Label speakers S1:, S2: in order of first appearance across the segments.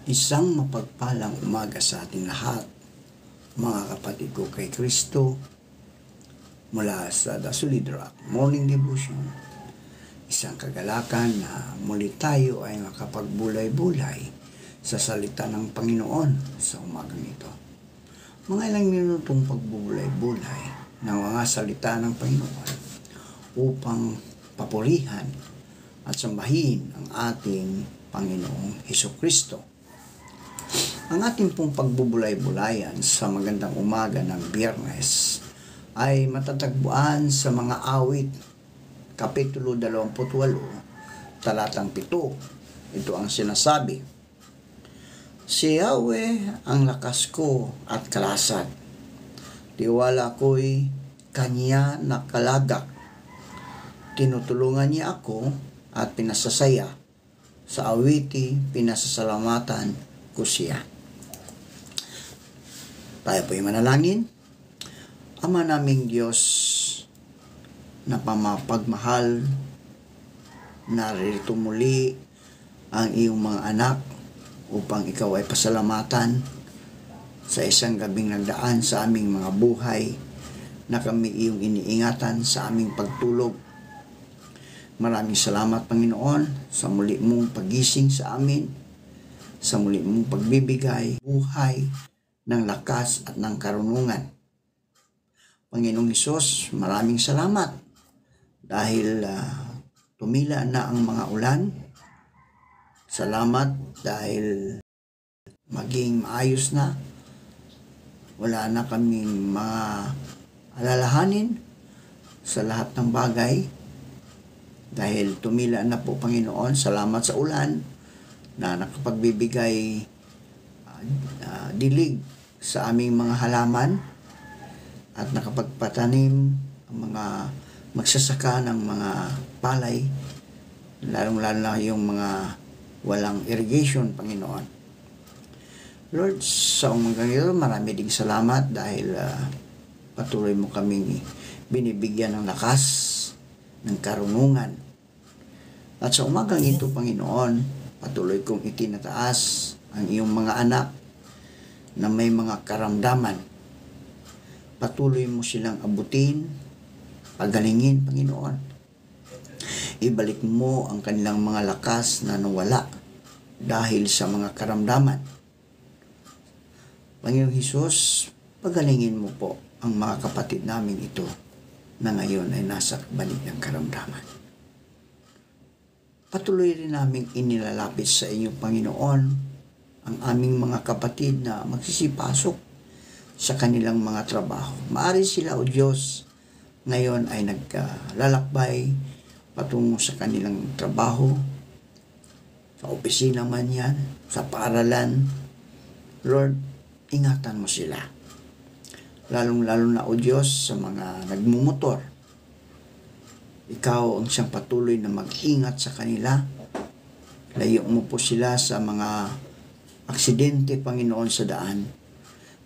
S1: Isang mapagpalang umaga sa ating lahat, mga kapatid ko kay Kristo, mula sa The Solid Rock Morning Devotion. Isang kagalakan na muli tayo ay makapagbulay-bulay sa salita ng Panginoon sa umagang ito. Mga ilang minutong pagbubulay-bulay ng mga salita ng Panginoon upang papurihan at sambahin ang ating Panginoong Hesukristo. Ang ating pong pagbubulay-bulayan sa magandang umaga ng Biyernes ay matatagpuan sa mga awit, Kapitulo 28, talatang 7. Ito ang sinasabi: Si Yahweh ang lakas ko at kalasag, tiwala ko'y Kanya nakalagak. Tinutulungan niya ako at pinasasaya, sa awiti pinasasalamatan ko siya. Tayo po'y manalangin. Ama naming Diyos na pamapagmahal, narito muli ang iyong mga anak upang ikaw ay pasalamatan sa isang gabing nagdaan sa aming mga buhay na kami iyong iniingatan sa aming pagtulog. Maraming salamat, Panginoon, sa muli mong pagising sa amin, sa muli mong pagbibigay buhay ng lakas at ng karunungan. Panginoong Hesus, maraming salamat dahil tumila na ang mga ulan. Salamat dahil maging maayos na. Wala na kaming mga alalahanin sa lahat ng bagay. Dahil tumila na po, Panginoon, salamat sa ulan na nakapagbibigay dilig sa aming mga halaman at nakapagpatanim ang mga magsasaka ng mga palay, lalong-lalo na yung mga walang irrigation, Panginoon. Lord, sa umagang ito, marami ding salamat dahil patuloy mo kaming binibigyan ng lakas, ng karunungan. At sa umagang ito, Panginoon, patuloy kong itinataas ang iyong mga anak na may mga karamdaman. Patuloy mo silang abutin, pagalingin, Panginoon. Ibalik mo ang kanilang mga lakas na nawala dahil sa mga karamdaman. Panginoong Hesus, pagalingin mo po ang mga kapatid namin ito na ngayon ay nasa balik ng karamdaman. Patuloy rin namin inilalapit sa inyo, Panginoon, ang aming mga kapatid na magsisipasok sa kanilang mga trabaho. Maari sila, O Diyos, ngayon ay naglalakbay patungo sa kanilang trabaho, sa opisina man yan, sa paaralan. Lord, ingatan mo sila. Lalong-lalo na, O Diyos, sa mga nagmumotor. Ikaw ang siyang patuloy na mag-ingat sa kanila. Layo mo po sila sa mga aksidente, Panginoon, sa daan.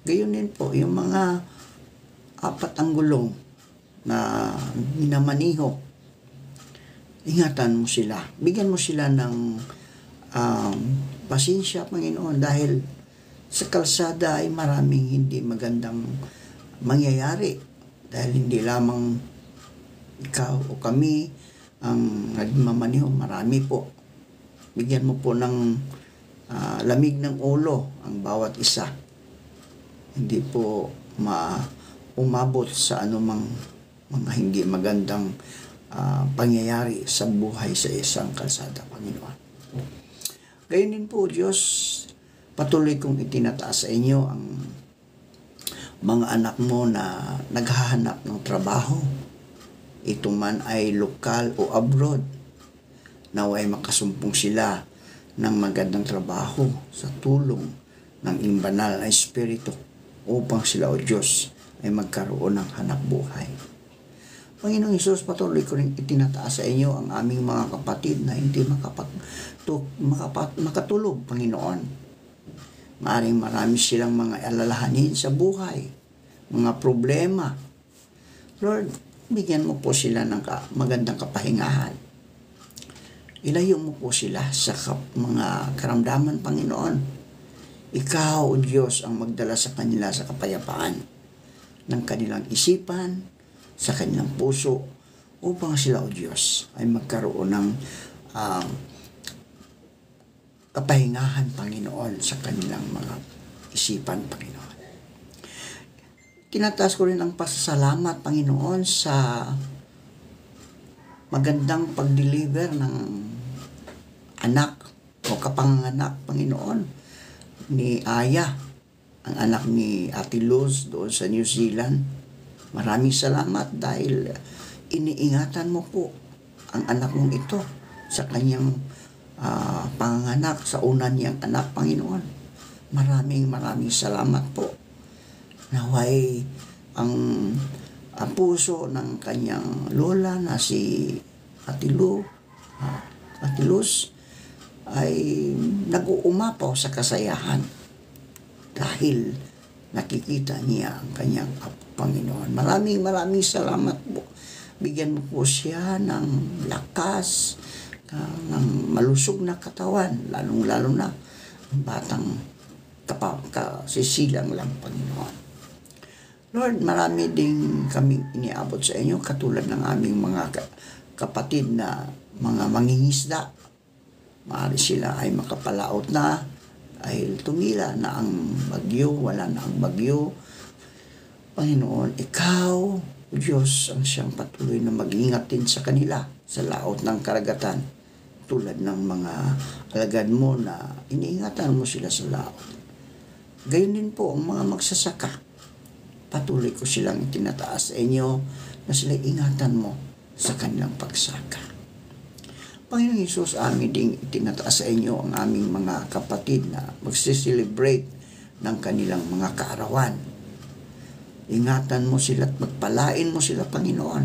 S1: Gayon din po, yung mga apat ang gulong na minamaniho. Ingatan mo sila. Bigyan mo sila ng pasensya, Panginoon, dahil sa kalsada ay maraming hindi magandang mangyayari. Dahil hindi lamang ikaw o kami ang nagmamaniho, marami po. Bigyan mo po ng lamig ng ulo ang bawat isa. Hindi po umabot sa anumang mga hindi magandang pangyayari sa buhay sa isang kalsada, Panginoon. Gayon din po, Diyos, patuloy kong itinataas sa inyo ang mga anak mo na naghahanap ng trabaho. Ito man ay lokal o abroad. Naway makasumpong sila ng magandang trabaho sa tulong ng iyong banal na Espiritu upang sila, O Diyos, ay magkaroon ng hanap buhay. Panginoong Hesus, patuloy ko rin itinataas sa inyo ang aming mga kapatid na hindi makatulog, Panginoon. Maaring marami silang mga alalahanin sa buhay, mga problema. Lord, bigyan mo po sila ng magandang kapahingahan. Ilayo mo po sila sa mga karamdaman, Panginoon. Ikaw, O Diyos, ang magdala sa kanila sa kapayapaan ng kanilang isipan, sa kanilang puso, upang sila, O Diyos, ay magkaroon ng kapahingahan, Panginoon, sa kanilang mga isipan, Panginoon. Tinataas ko rin ang pasasalamat, Panginoon, sa magandang pag-deliver ng anak o kapanganak, Panginoon, ni Aya, ang anak ni Ate Luz doon sa New Zealand. Maraming salamat dahil iniingatan mo po ang anak mong ito sa kanyang panganak, sa una niyang anak, Panginoon. Maraming salamat po. Naway ang puso ng kanyang lola na si Ate Luz ay nag-uumapaw sa kasayahan dahil nakikita niya ang kanyang Panginoon. Maraming salamat po. Bigyan mo po siya ng lakas, ng malusog na katawan, lalong-lalo na ang batang kasisilang lang, Panginoon. Lord, marami din kaming iniabot sa inyo, katulad ng aming mga kapatid na mga mangingisda. Maaari sila ay makapalaot na dahil tumila na ang bagyo, wala na ang bagyo. Panginoon, Ikaw, O Diyos, ang siyang patuloy na mag-ingat din sa kanila sa laot ng karagatan, tulad ng mga alagad mo na iniingatan mo sila sa laot. Gayon din po ang mga magsasaka. Patuloy ko silang itinataas sa inyo na sila ingatan mo sa kanilang pagsaka. Panginoong Hesus, amin ding itinataas sa inyo ang aming mga kapatid na magsiselebrate ng kanilang mga kaarawan. Ingatan mo sila at magpalain mo sila, Panginoon.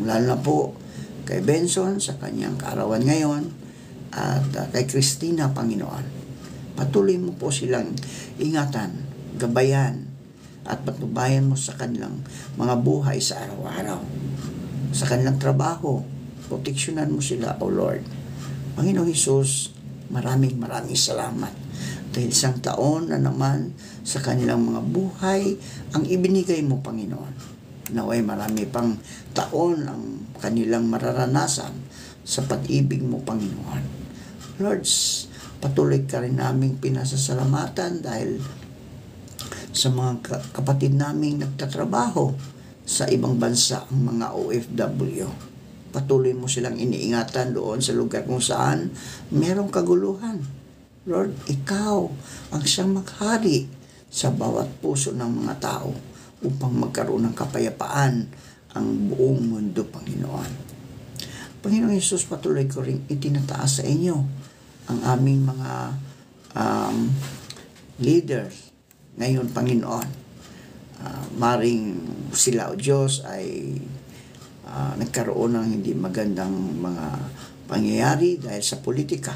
S1: Lalo na po kay Benson sa kanyang kaarawan ngayon at kay Christina, Panginoon. Patuloy mo po silang ingatan, gabayan, at patnubayan mo sa kanilang mga buhay sa araw-araw, sa kanilang trabaho. Proteksyonan mo sila, O Lord. Panginoong Hesus, maraming salamat dahil isang taon na naman sa kanilang mga buhay ang ibinigay mo, Panginoon. Naway marami pang taon ang kanilang mararanasan sa pag-ibig mo, Panginoon. Lord, patuloy ka rin naming pinasasalamatan dahil sa mga kapatid naming nagtatrabaho sa ibang bansa, ang mga OFW. Patuloy mo silang iniingatan doon sa lugar kung saan merong kaguluhan. Lord, Ikaw ang siyang maghari sa bawat puso ng mga tao upang magkaroon ng kapayapaan ang buong mundo, Panginoon. Panginoong Hesus, patuloy ko rin itinataas sa inyo ang aming mga leaders ngayon, Panginoon. Maring sila, O Diyos, ay nagkaroon ng hindi magandang mga pangyayari dahil sa politika.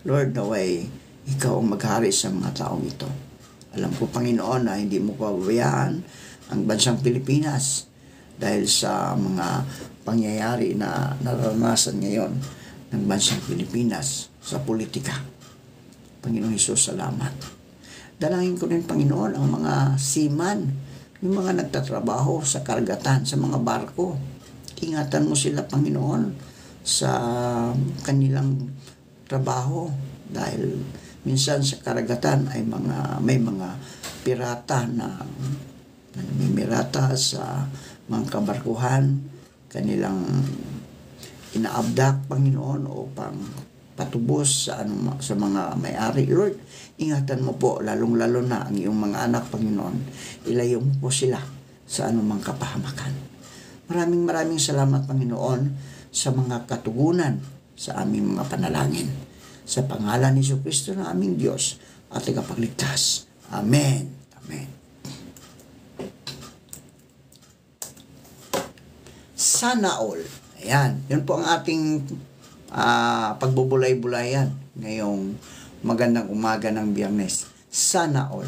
S1: Lord, naway Ikaw ang maghari sa mga taong ito. Alam ko, Panginoon, na hindi mo pababayaan ang bansang Pilipinas dahil sa mga pangyayari na naranasan ngayon ng bansang Pilipinas sa politika. Panginoong Hesus, salamat. Dalangin ko rin, Panginoon, ang mga seaman, yung mga nagtatrabaho sa karagatan, sa mga barko. Ingatan mo sila, Panginoon, sa kanilang trabaho dahil minsan sa karagatan ay may mga pirata na namimirata sa mga kabarkuhan, kanilang inaabdak, Panginoon, upang patubos sa mga may-ari. Lord, ingatan mo po, lalong-lalo na ang iyong mga anak, Panginoon. Ilayo mo po sila sa anumang kapahamakan. Maraming salamat, Panginoon, sa mga katugunan sa aming mga panalangin. Sa pangalan ni Jesucristo na aming Diyos at tagapagligtas. Amen. Amen. Sana all. Ayan. Yun po ang ating pagbubulay-bulayan ngayong magandang umaga ng Biyernes. Sana all.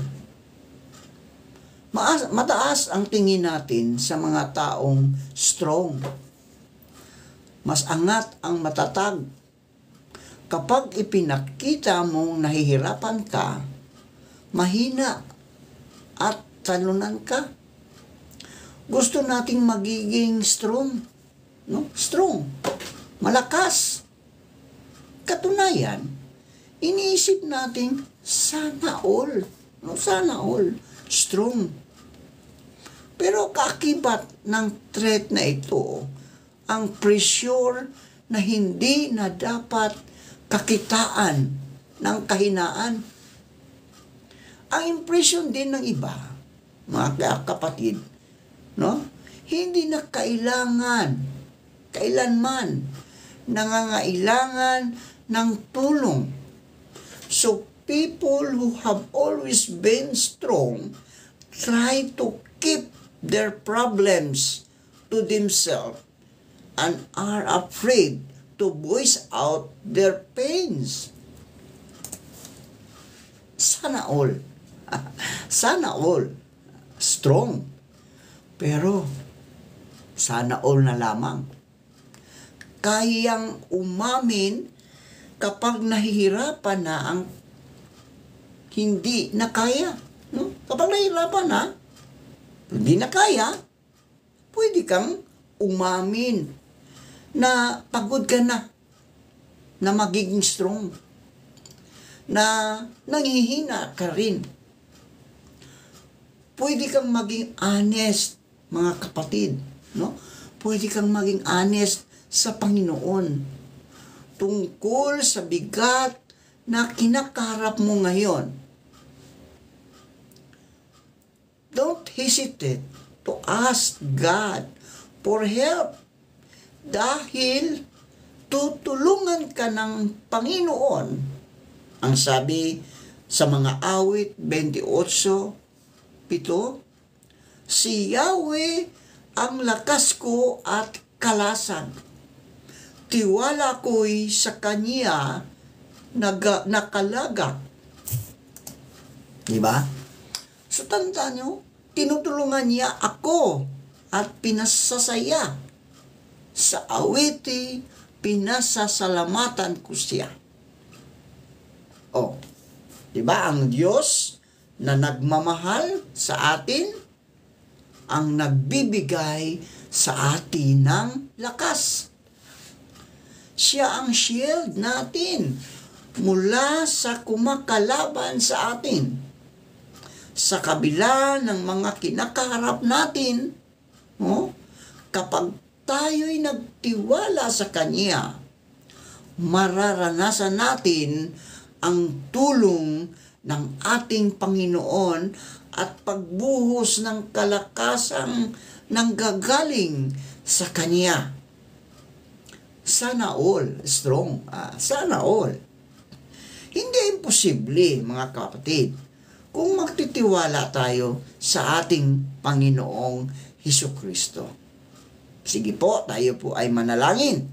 S1: Mataas ang tingin natin sa mga taong strong. Mas angat ang matatag. Kapag ipinakita mong nahihirapan ka, mahina at talunan ka. Gusto nating magiging strong, no? Strong, malakas. Katunayan, iniisip natin, sana all, no? Sana all, strong. Pero kaakibat ng threat na ito, ang pressure na hindi na dapat kakitaan ng kahinaan. Ang impression din ng iba, mga kapatid, no? Hindi na kailanman nangangailangan ng tulong. So people who have always been strong try to keep their problems to themselves and are afraid to voice out their pains. Sana all. Sana all. Strong. Pero, sana all na lamang. Kayang umamin kapag nahihirapan na ang hindi na kaya. No? Kapag nahihirapan na, hindi na kaya, pwede kang umamin na pagod ka na magiging strong, na nangihina ka rin. Pwede kang maging honest, mga kapatid, no? Pwede kang maging honest sa Panginoon tungkol sa bigat na kinakaharap mo ngayon. Don't hesitate to ask God for help dahil tutulungan ka ng Panginoon. Ang sabi sa mga awit 28:7, si Yahweh ang lakas ko at kalasan. Tiwala ko'y sa Kanya nakalagak. Diba? So tandaan nyo, tinutulungan niya ako at pinasasaya. Sa awiti, pinasasalamatan ko siya. Oh, diba ang Diyos na nagmamahal sa atin, ang nagbibigay sa atin ng lakas. Siya ang shield natin mula sa kumakalaban sa atin. Sa kabila ng mga kinakaharap natin, kapag tayo'y nagtiwala sa Kanya, mararanasan natin ang tulong ng ating Panginoon at pagbuhos ng kalakasang nanggagaling sa Kanya. Sana all strong. Sana all. Hindi imposible, mga kapatid, kung magtitiwala tayo sa ating Panginoong Hesukristo. Sige po, tayo po ay manalangin.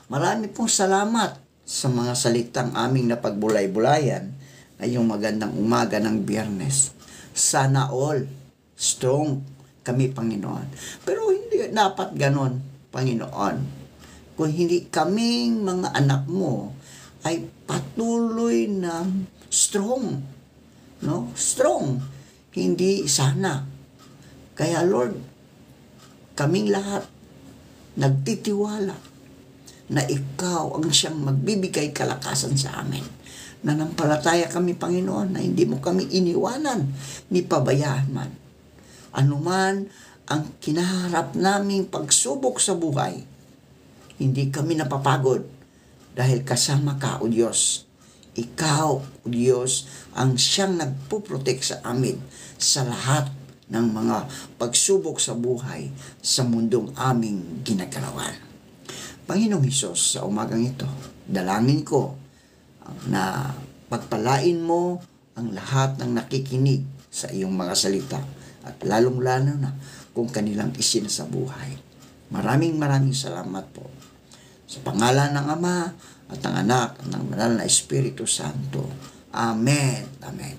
S1: Marami pong salamat sa mga salitang aming napagbulay-bulayan ngayong magandang umaga ng Biyernes. Sana all strong kami, Panginoon. Pero hindi dapat ganon, Panginoon. Kung hindi kaming mga anak mo ay patuloy na strong. No? Strong. Hindi sana. Kaya Lord, kaming lahat nagtitiwala na Ikaw ang siyang magbibigay kalakasan sa amin. Nanampalataya kami, Panginoon, na hindi mo kami iniwanan ni pabayaan man. Anuman ang kinaharap naming pagsubok sa buhay, hindi kami napapagod dahil kasama ka, O Diyos. Ikaw, O Diyos, ang siyang nagpuprotek sa amin sa lahat ng mga pagsubok sa buhay sa mundong aming ginagalawan. Panginoong Hesus, sa umagang ito, dalangin ko na pagpalain mo ang lahat ng nakikinig sa iyong mga salita at lalong-lalo na kung kanilang isinasabuhay. Maraming salamat po. Sa pangalan ng Ama at ng Anak at ng Banal na Espiritu Santo. Amen. Amen.